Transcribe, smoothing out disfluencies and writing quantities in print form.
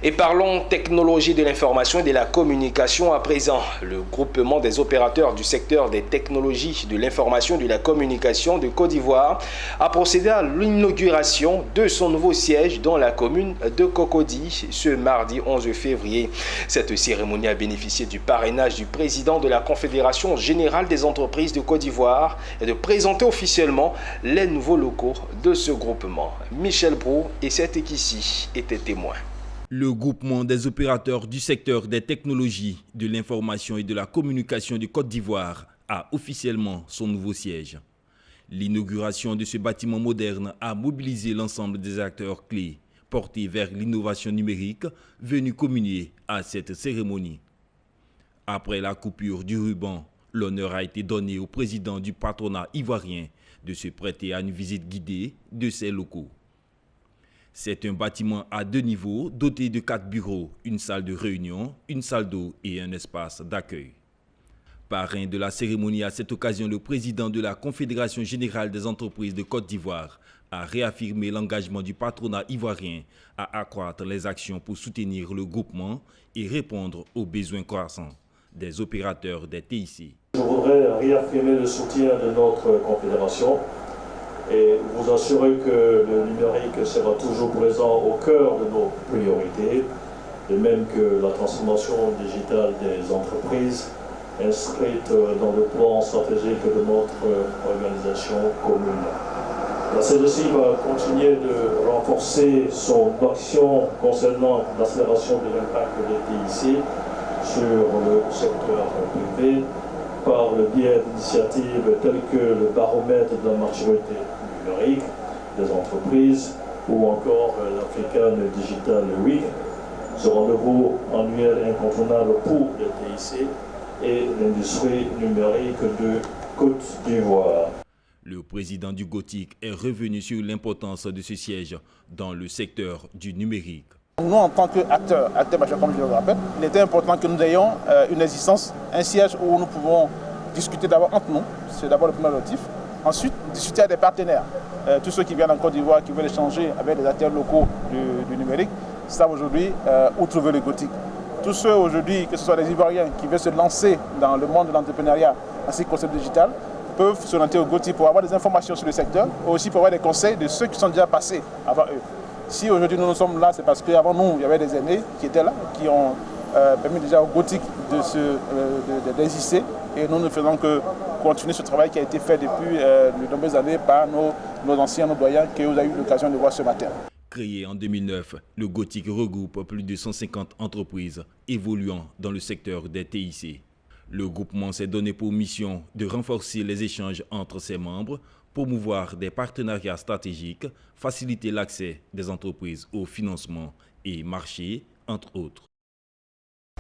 Et parlons technologie de l'information et de la communication à présent. Le groupement des opérateurs du secteur des technologies de l'information et de la communication de Côte d'Ivoire a procédé à l'inauguration de son nouveau siège dans la commune de Cocody ce mardi 11 février. Cette cérémonie a bénéficié du parrainage du président de la Confédération générale des entreprises de Côte d'Ivoire et de présenter officiellement les nouveaux locaux de ce groupement. Michel Brou et Setekissi étaient témoins. Le groupement des opérateurs du secteur des technologies, de l'information et de la communication de Côte d'Ivoire a officiellement son nouveau siège. L'inauguration de ce bâtiment moderne a mobilisé l'ensemble des acteurs clés portés vers l'innovation numérique venus communier à cette cérémonie. Après la coupure du ruban, l'honneur a été donné au président du patronat ivoirien de se prêter à une visite guidée de ses locaux. C'est un bâtiment à 2 niveaux, doté de 4 bureaux, une salle de réunion, une salle d'eau et un espace d'accueil. Parrain de la cérémonie à cette occasion, le président de la Confédération générale des entreprises de Côte d'Ivoire a réaffirmé l'engagement du patronat ivoirien à accroître les actions pour soutenir le groupement et répondre aux besoins croissants des opérateurs des TIC. Je voudrais réaffirmer le soutien de notre confédération et vous assurer que le numérique sera toujours présent au cœur de nos priorités, de même que la transformation digitale des entreprises inscrite dans le plan stratégique de notre organisation commune. La CDC va continuer de renforcer son action concernant l'accélération de l'impact des TIC sur le secteur privé par le biais d'initiatives telles que le baromètre de la maturité numérique des entreprises ou encore l'African Digital Week, ce rendez-vous annuel incontournable pour les TIC et l'industrie numérique de Côte d'Ivoire. Le président du GOTIC est revenu sur l'importance de ce siège dans le secteur du numérique. Nous, en tant qu'acteurs majeurs, comme je le rappelle, il était important que nous ayons une existence, un siège où nous pouvons discuter d'abord entre nous, c'est d'abord le premier objectif. Ensuite, discuter avec des partenaires. Tous ceux qui viennent en Côte d'Ivoire, qui veulent échanger avec des acteurs locaux du numérique, savent aujourd'hui où trouver le GOTIC. Tous ceux aujourd'hui, que ce soit des Ivoiriens qui veulent se lancer dans le monde de l'entrepreneuriat ainsi que le concept digital, peuvent s'orienter au GOTIC pour avoir des informations sur le secteur, mais aussi pour avoir des conseils de ceux qui sont déjà passés avant eux. Si aujourd'hui nous sommes là, c'est parce qu'avant nous, il y avait des aînés qui étaient là, qui ont permis déjà au GOTIC d'exister. Et nous ne faisons que continuer ce travail qui a été fait depuis de nombreuses années par nos anciens, nos doyens, que vous avez eu l'occasion de voir ce matin. Créé en 2009, le GOTIC regroupe plus de 150 entreprises évoluant dans le secteur des TIC. Le groupement s'est donné pour mission de renforcer les échanges entre ses membres, promouvoir des partenariats stratégiques, faciliter l'accès des entreprises au financement et marché, entre autres.